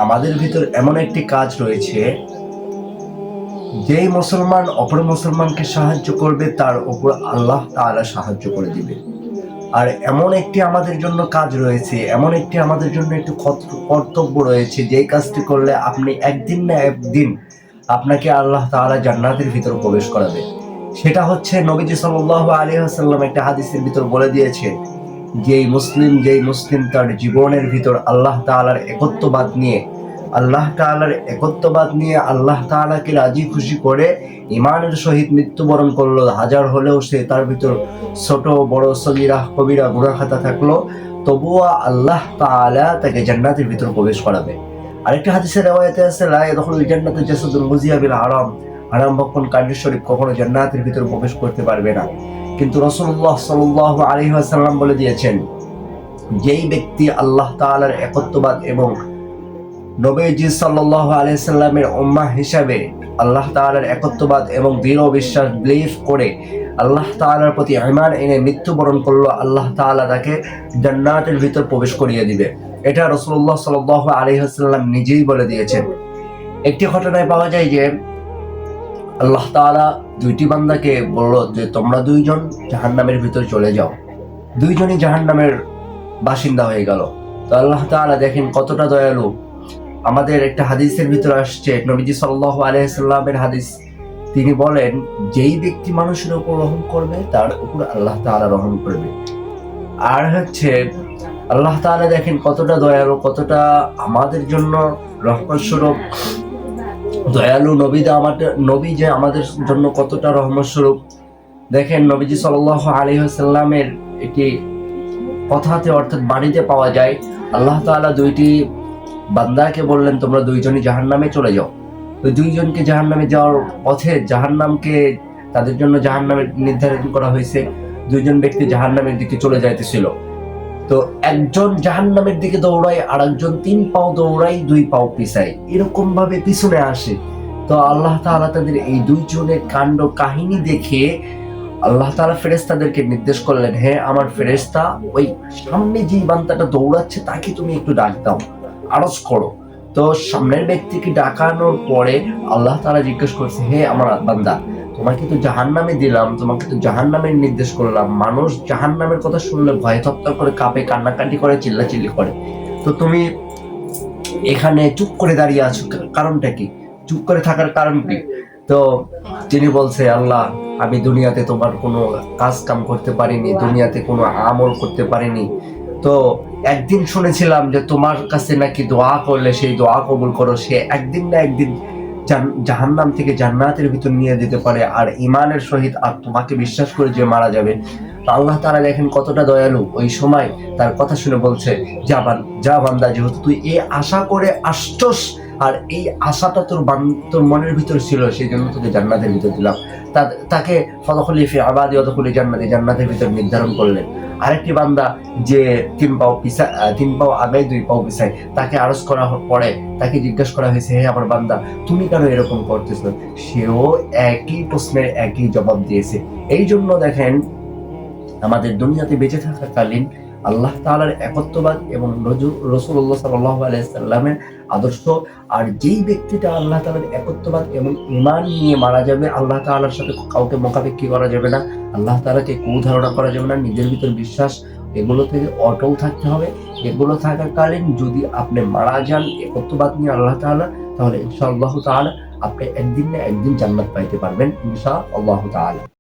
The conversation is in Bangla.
আমাদের ভিতর এমন একটি কাজ রয়েছে, যেই মুসলমান অপর মুসলমানকে সাহায্য করবে তার উপর আল্লাহ তাআলা সাহায্য করে দিবে। আর এমন একটি আমাদের জন্য কাজ রয়েছে, এমন একটি আমাদের জন্য একটি কর্তব্য রয়েছে, যেই কাজটি করলে আপনি একদিন না একদিন আপনাকে আল্লাহ তাআলা জান্নাতের ভিতর প্রবেশ করাবে। সেটা হচ্ছে নবীজি সাল্লাল্লাহু আলাইহি ওয়াসাল্লাম একটা হাদিসের ভিতর বলে দিয়েছে, যেই মুসলিম তার জীবনের ভিতর আল্লাহ তাআলার একত্ববাদ নিয়ে আল্লাহ তাআলাকে রাজি খুশি করে ঈমানের সহিত মৃত্যুবরণ করলো, হাজার হলেও সে তার ভিতর ছোট বড় সগীরা কবিরা গুনাহ খাতা থাকলো, তবুও আল্লাহ তাআলা তাকে জান্নাতের ভিতর প্রবেশ করাবে। আরেকটা হাদিসের riwayate আছে, লা ইয়াদখুলুল জান্নাতা জাসাদুন গুযিয়া বিল হারাম, হারাম ভক্ষণকারী শরীর কখনো জান্নাতের ভিতর প্রবেশ করতে পারবে না। কিন্তু রাসূলুল্লাহ সাল্লাল্লাহু আলাইহি ওয়াসাল্লাম বলে দিয়েছেন, যেই ব্যক্তি আল্লাহ তাআলার একত্ববাদ এবং নবীজি সাল্লাল্লাহু আলাইহি সাল্লামের উম্মাহ হিসাবে আল্লাহ তাআলার একত্ববাদ এবং দৃঢ় বিশ্বাস বিলিভ করে আল্লাহ তাআলার প্রতি ঈমান এনে মৃত্যুবরণ করলো, আল্লাহ তাআলা তাকে জান্নাতের ভিতর প্রবেশ করিয়ে দিবে। এটা রাসূলুল্লাহ সাল্লাল্লাহু আলাইহি ওয়াসাল্লাম নিজেই বলে দিয়েছেন। একটি ঘটনায় পাওয়া যায় যে আল্লাহ তাআলা দুইটি বান্দাকে বলল যে তোমরা দুইজন জাহান্নামের ভিতর চলে যাও। দুইজনই জাহান্নামের বাসিন্দা হয়ে গেল। তো আল্লাহ তাআলা দেখেন কতটা দয়ালু। আমাদের একটা হাদিসের ভিতর আসছে, নবীজি সাল্লাল্লাহু আলাইহি সাল্লামের হাদিস, তিনি বলেন যেই ব্যক্তি মানুষের উপর রহম করবে তার উপর আল্লাহ তাআলা রহম করবে। আর হচ্ছে আল্লাহ তাআলা দেখেন কতটা দয়ালু, কতটা আমাদের জন্য রহমত স্বরূপ দয়ালু। নবী যে আমাদের জন্য কতটা রহমত স্বরূপ। দেখেন নবীজি সাল্লাল্লাহু আলাইহি ওয়াসাল্লামের একটি কথাতে অর্থাৎ বাণীতে পাওয়া যায়, আল্লাহ তাআলা দুইটি বান্দাকে বললেন তোমরা দুইজনই জাহান্নামে চলে যাও। তো দুইজনকে জাহান্নামে যাওয়ার পথে তাদের জন্য জাহান্নামে নির্ধারণ করা হয়েছে। দুইজন ব্যক্তি জাহান্নামের দিকে চলে যাইতেছিল। তো একজন জাহান্নামের দিকে দৌড়ায়, আর একজন 3 পাও দৌড়ায়, 2 পাও পিছায়, এরকম ভাবে পিছনে আসে। তো আল্লাহ তাআলা তাদের এই দুইজনের কাণ্ড কাহিনী দেখে আল্লাহ তাআলা ফেরেশতাদেরকে নির্দেশ করলেন, হে আমার ফেরেশতা, ওই সামনে যে বান্দাটা দৌড়াচ্ছে তাকে তুমি একটু ডাক দাও, আরজ করো। তো সামনের ব্যক্তিকে ডাকানোর পরে আল্লাহ তাআলা জিজ্ঞেস করছে, হে আমার বান্দা, তোমাকে তো জাহান্নামে দিলাম, তোমাকে তো জাহান্নামের নির্দেশ করলাম। মানুষ জাহান্নামের কথা শুনলে ভয় থরথর করে কাঁপে, কান্নাকাটি করে, চিল্লাচিল্লি করে। তো তুমি এখানে চুপ করে দাঁড়িয়ে আছো, কারণটা কি? চুপ করে থাকার কারণ কি? তো তিনি বলছে, আল্লাহ, আমি দুনিয়াতে তোমার কোনো কাজ কাম করতে পারিনি, দুনিয়াতে কোনো আমল করতে পারিনি। তো একদিন শুনেছিলাম যে তোমার কাছে নাকি দোয়া করলে সেই দোয়া কবুল করো, সে একদিন না একদিন জাহান্নাম থেকে জান্নাতের ভিতর নিয়ে যেতে পারে, আর ঈমানের সহিত আর তোমাকে বিশ্বাস করে যে মারা যাবে। তো আল্লাহ তাআলা দেখেন কতটা দয়ালু, ওই সময় তার কথা শুনে বলছে, যা বান্দা, যেহেতু তুই এই আশা করে আসছস, আর এই আশাটা তোর মনের ভিতর ছিল, সেই জন্য তোকে জান্নাতের ভিতর দিলাম। তাকে ফাদখুলি ফি ইবাদি ওয়াদখুলি জান্নাতি, জান্নাতের ভিতর নির্ধারণ করলেন। আরেকটি বান্দা যে 3 পাও আগে 2 পাও পিছায়, তাকে আরজ করা পরে তাকে জিজ্ঞাসা করা হয়েছে, হে আমার বান্দা, তুমি কেন এরকম করতেছো? সেও একই প্রশ্নের একই জবাব দিয়েছে। এই জন্য দেখেন আমাদের দুনিয়াতে বেঁচে থাকাকালীন আল্লাহ তাআলার একত্ববাদ এবং রাসূলুল্লাহ সাল্লাল্লাহু আলাইহি সাল্লামের আদর্শ, আর যেই ব্যক্তিটা আল্লাহ তাআলার একত্ববাদ এবং ঈমান নিয়ে মারা যাবে, আল্লাহ তাআলার সাথে কাউকে মুখাপেক্ষী করা যাবে না, আল্লাহ তাআলাকে কুধারণা করা যাবে না, নিজের ভিতর বিশ্বাস, এগুলো থেকে অটল থাকতে হবে। এগুলো থাকাকালীন যদি আপনি মারা যান একত্ববাদ নিয়ে আল্লাহ তাআলা, তাহলে ইনশাআল্লাহ তাআলা আপনি একদিন না একদিন জান্নাত পাইতে পারবেন ইনশাআল্লাহ তাআলা।